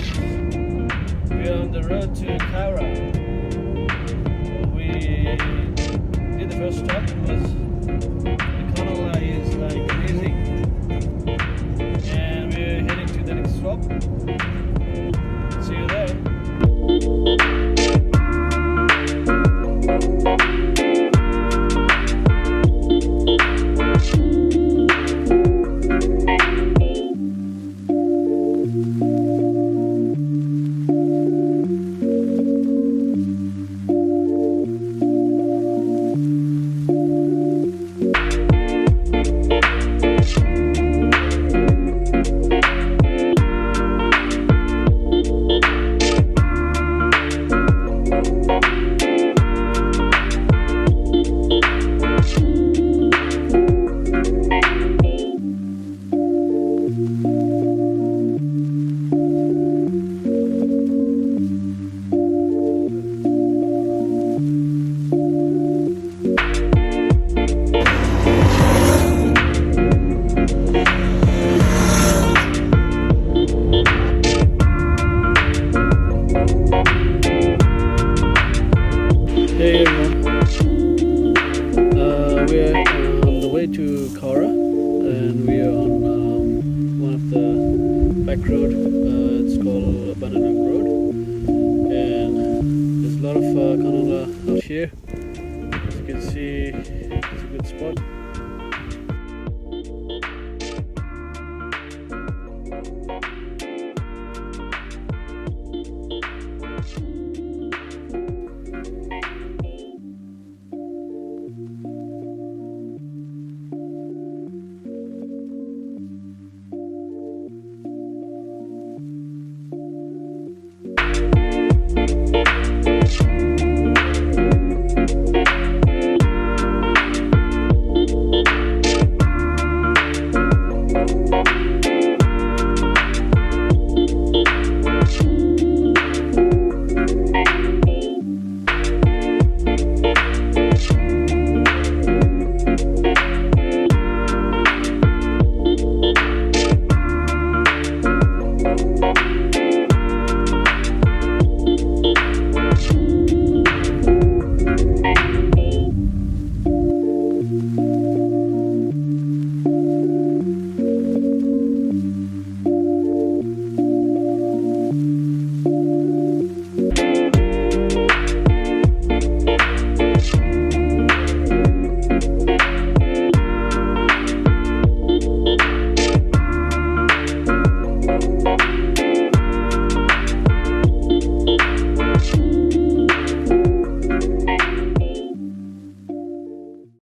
We are on the road to Cowra. We did the first stop because the Canola is like amazing, and we're heading to the next stop. See you there. Hey everyone, we're on the way to Cowra, and we are on one of the back road. It's called Banana Road, and there's a lot of canola out here. As you can see, it's a good spot.